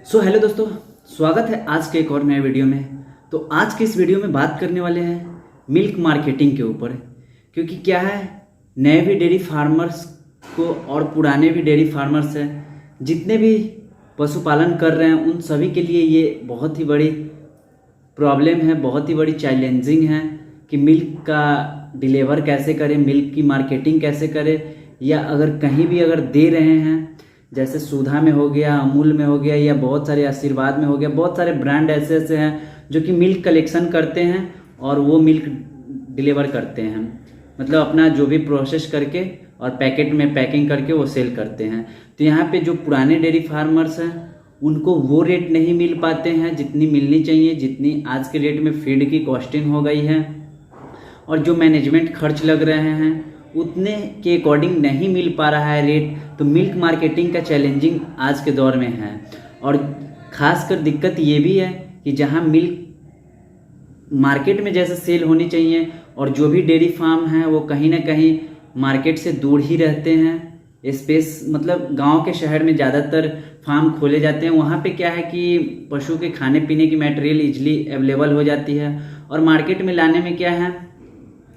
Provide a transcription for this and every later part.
Hello दोस्तों, स्वागत है आज के एक और नए वीडियो में। तो आज के इस वीडियो में बात करने वाले हैं मिल्क मार्केटिंग के ऊपर। क्योंकि क्या है, नए भी डेयरी फार्मर्स को और पुराने भी डेयरी फार्मर्स हैं, जितने भी पशुपालन कर रहे हैं उन सभी के लिए ये बहुत ही बड़ी प्रॉब्लम है, बहुत ही बड़ी चैलेंजिंग है कि मिल्क का डिलीवर कैसे करें, मिल्क की मार्केटिंग कैसे करें। या अगर कहीं भी अगर दे रहे हैं, जैसे सुधा में हो गया, अमूल में हो गया, या बहुत सारे आशीर्वाद में हो गया, बहुत सारे ब्रांड ऐसे ऐसे हैं जो कि मिल्क कलेक्शन करते हैं और वो मिल्क डिलीवर करते हैं, मतलब अपना जो भी प्रोसेस करके और पैकेट में पैकिंग करके वो सेल करते हैं। तो यहाँ पे जो पुराने डेयरी फार्मर्स हैं उनको वो रेट नहीं मिल पाते हैं जितनी मिलनी चाहिए, जितनी आज के डेट में फीड की कॉस्टिंग हो गई है और जो मैनेजमेंट खर्च लग रहे हैं उतने के अकॉर्डिंग नहीं मिल पा रहा है रेट। तो मिल्क मार्केटिंग का चैलेंजिंग आज के दौर में है। और ख़ासकर दिक्कत ये भी है कि जहां मिल्क मार्केट में जैसे सेल होनी चाहिए और जो भी डेयरी फार्म हैं वो कहीं ना कहीं मार्केट से दूर ही रहते हैं। स्पेस मतलब गांव के शहर में ज़्यादातर फार्म खोले जाते हैं। वहाँ पे क्या है कि पशु के खाने पीने की मटेरियल इजली अवेलेबल हो जाती है। और मार्केट में लाने में क्या है,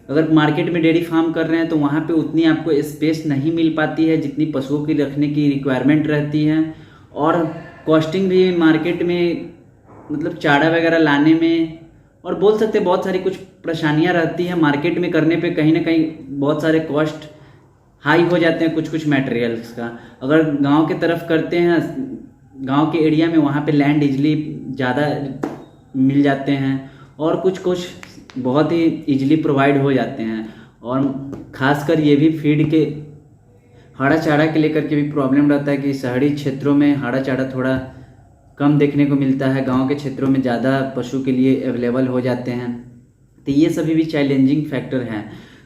अगर मार्केट में डेयरी फार्म कर रहे हैं तो वहाँ पे उतनी आपको स्पेस नहीं मिल पाती है जितनी पशुओं की रखने की रिक्वायरमेंट रहती है। और कॉस्टिंग भी मार्केट में मतलब चारा वगैरह लाने में, और बोल सकते हैं बहुत सारी कुछ परेशानियाँ रहती हैं मार्केट में करने पे। कहीं ना कहीं बहुत सारे कॉस्ट हाई हो जाते हैं कुछ कुछ मटेरियल्स का। अगर गांव के तरफ करते हैं, गांव के एरिया में, वहाँ पे लैंड इजली ज़्यादा मिल जाते हैं और कुछ कुछ बहुत ही इजीली प्रोवाइड हो जाते हैं। और ख़ासकर ये भी फीड के हरा चारा के लेकर के भी प्रॉब्लम रहता है कि शहरी क्षेत्रों में हरा चारा थोड़ा कम देखने को मिलता है, गांव के क्षेत्रों में ज़्यादा पशु के लिए अवेलेबल हो जाते हैं। तो ये सभी भी चैलेंजिंग फैक्टर हैं।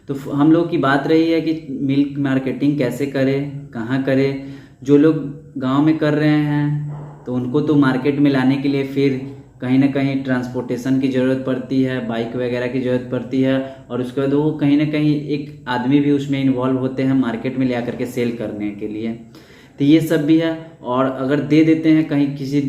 तो हम लोग की बात रही है कि मिल्क मार्केटिंग कैसे करें, कहाँ करें। जो लोग गाँव में कर रहे हैं तो उनको तो मार्केट में लाने के लिए फिर कहीं ना कहीं ट्रांसपोर्टेशन की ज़रूरत पड़ती है, बाइक वगैरह की ज़रूरत पड़ती है। और उसके बाद वो कहीं ना कहीं एक आदमी भी उसमें इन्वॉल्व होते हैं मार्केट में ले आकर के सेल करने के लिए। तो ये सब भी है। और अगर दे देते हैं कहीं, किसी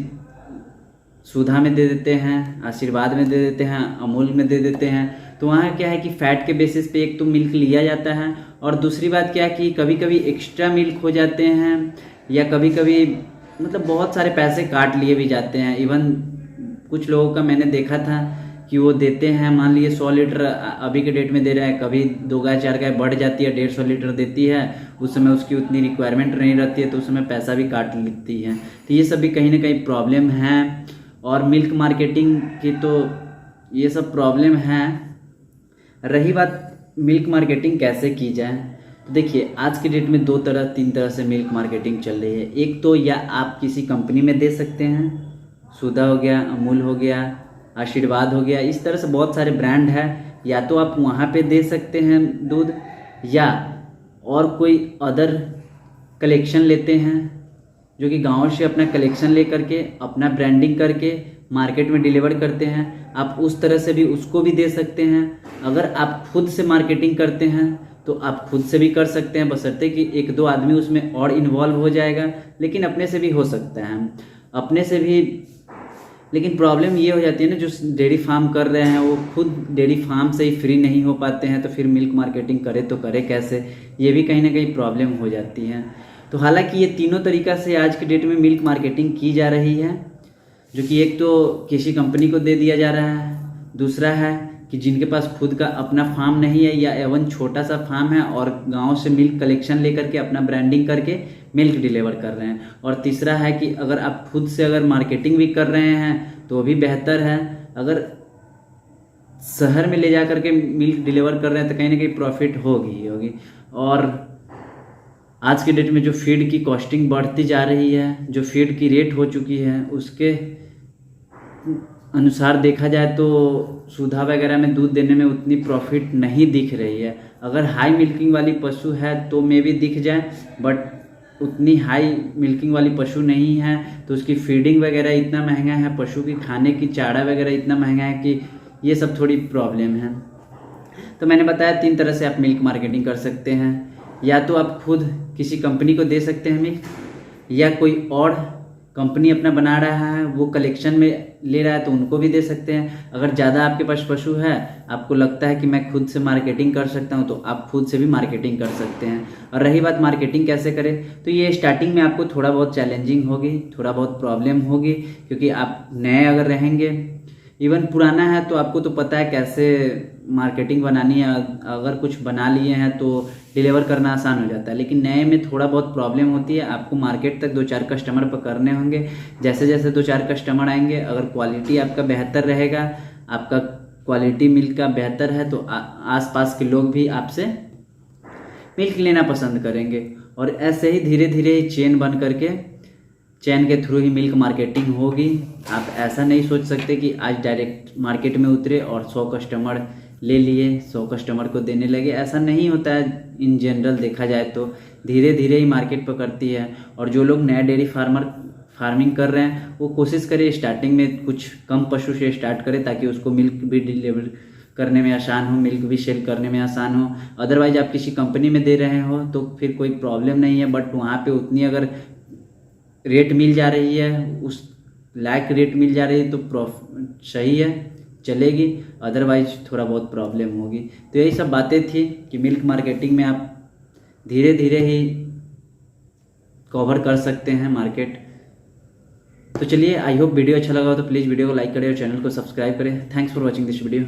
सुधा में दे देते हैं, आशीर्वाद में दे देते हैं, अमूल में दे देते हैं, तो वहाँ क्या है कि फ़ैट के बेसिस पे एक तो मिल्क लिया जाता है और दूसरी बात क्या है कि कभी कभी एक्स्ट्रा मिल्क हो जाते हैं, या कभी कभी मतलब बहुत सारे पैसे काट लिए भी जाते हैं। इवन कुछ लोगों का मैंने देखा था कि वो देते हैं, मान लीजिए 100 लीटर अभी के डेट में दे रहा है, कभी 2 गाय 4 गाय बढ़ जाती है, 150 लीटर देती है, उस समय उसकी उतनी रिक्वायरमेंट नहीं रहती है तो उस समय पैसा भी काट लेती है। तो ये सब भी कहीं ना कहीं प्रॉब्लम है। और मिल्क मार्केटिंग की तो ये सब प्रॉब्लम है। रही बात मिल्क मार्केटिंग कैसे की जाए, तो देखिए आज की डेट में 3 तरह से मिल्क मार्केटिंग चल रही है। एक तो या आप किसी कंपनी में दे सकते हैं, सुधा हो गया, अमूल हो गया, आशीर्वाद हो गया, इस तरह से बहुत सारे ब्रांड है। या तो आप वहाँ पे दे सकते हैं दूध, या और कोई अदर कलेक्शन लेते हैं जो कि गांव से अपना कलेक्शन ले करके अपना ब्रांडिंग करके मार्केट में डिलीवर करते हैं। आप उस तरह से भी उसको भी दे सकते हैं। अगर आप खुद से मार्केटिंग करते हैं तो आप खुद से भी कर सकते हैं, बशर्ते कि 1-2 आदमी उसमें और इन्वॉल्व हो जाएगा। लेकिन अपने से भी हो सकता है, अपने से भी। लेकिन प्रॉब्लम ये हो जाती है ना, जो डेयरी फार्म कर रहे हैं वो खुद डेयरी फार्म से ही फ्री नहीं हो पाते हैं, तो फिर मिल्क मार्केटिंग करे तो करे कैसे, ये भी कहीं ना कहीं प्रॉब्लम हो जाती है। तो हालांकि ये तीनों तरीक़ा से आज की डेट में मिल्क मार्केटिंग की जा रही है, जो कि एक तो किसी कंपनी को दे दिया जा रहा है, दूसरा है कि जिनके पास खुद का अपना फार्म नहीं है या एवन छोटा सा फार्म है और गांव से मिल्क कलेक्शन लेकर के अपना ब्रांडिंग करके मिल्क डिलीवर कर रहे हैं, और तीसरा है कि अगर आप खुद से अगर मार्केटिंग भी कर रहे हैं तो भी बेहतर है। अगर शहर में ले जा करके मिल्क डिलीवर कर रहे हैं तो कहीं ना कहीं प्रॉफिट होगी। और आज के डेट में जो फीड की कॉस्टिंग बढ़ती जा रही है, जो फीड की रेट हो चुकी है, उसके अनुसार देखा जाए तो सुधा वगैरह में दूध देने में उतनी प्रॉफिट नहीं दिख रही है। अगर हाई मिल्किंग वाली पशु है तो मे भी दिख जाए, बट उतनी हाई मिल्किंग वाली पशु नहीं है तो उसकी फीडिंग वगैरह इतना महंगा है, पशु की खाने की चारा वगैरह इतना महंगा है कि ये सब थोड़ी प्रॉब्लम है। तो मैंने बताया 3 तरह से आप मिल्क मार्केटिंग कर सकते हैं। या तो आप खुद किसी कंपनी को दे सकते हैं मिल्क, या कोई और कंपनी अपना बना रहा है वो कलेक्शन में ले रहा है तो उनको भी दे सकते हैं। अगर ज़्यादा आपके पास पशु है, आपको लगता है कि मैं खुद से मार्केटिंग कर सकता हूं, तो आप खुद से भी मार्केटिंग कर सकते हैं। और रही बात मार्केटिंग कैसे करें, तो ये स्टार्टिंग में आपको थोड़ा बहुत चैलेंजिंग होगी, थोड़ा बहुत प्रॉब्लम होगी, क्योंकि आप नए अगर रहेंगे, इवन पुराना है तो आपको तो पता है कैसे मार्केटिंग बनानी है। अगर कुछ बना लिए हैं तो डिलीवर करना आसान हो जाता है, लेकिन नए में थोड़ा बहुत प्रॉब्लम होती है। आपको मार्केट तक 2-4 कस्टमर पकड़ने होंगे। जैसे जैसे 2-4 कस्टमर आएंगे, अगर क्वालिटी आपका बेहतर रहेगा, आपका क्वालिटी मिल्क का बेहतर है, तो आसपास के लोग भी आपसे मिल्क लेना पसंद करेंगे। और ऐसे ही धीरे धीरे चेन बन करके, चैन के थ्रू ही मिल्क मार्केटिंग होगी। आप ऐसा नहीं सोच सकते कि आज डायरेक्ट मार्केट में उतरे और 100 कस्टमर ले लिए, 100 कस्टमर को देने लगे। ऐसा नहीं होता है। इन जनरल देखा जाए तो धीरे धीरे ही मार्केट पकड़ती है। और जो लोग नया डेयरी फार्मिंग कर रहे हैं, वो कोशिश करें स्टार्टिंग में कुछ कम पशु से स्टार्ट करें, ताकि उसको मिल्क भी डिलीवर करने में आसान हो, मिल्क भी सेल करने में आसान हो। अदरवाइज आप किसी कंपनी में दे रहे हो तो फिर कोई प्रॉब्लम नहीं है, बट वहाँ पे उतनी अगर रेट मिल जा रही है, उस लायक रेट मिल जा रही है, तो सही है, चलेगी। अदरवाइज थोड़ा बहुत प्रॉब्लम होगी। तो यही सब बातें थी कि मिल्क मार्केटिंग में आप धीरे धीरे ही कवर कर सकते हैं मार्केट। तो चलिए, आई होप वीडियो अच्छा लगा हो तो प्लीज़ वीडियो को लाइक करें और चैनल को सब्सक्राइब करें। Thanks for watching this video.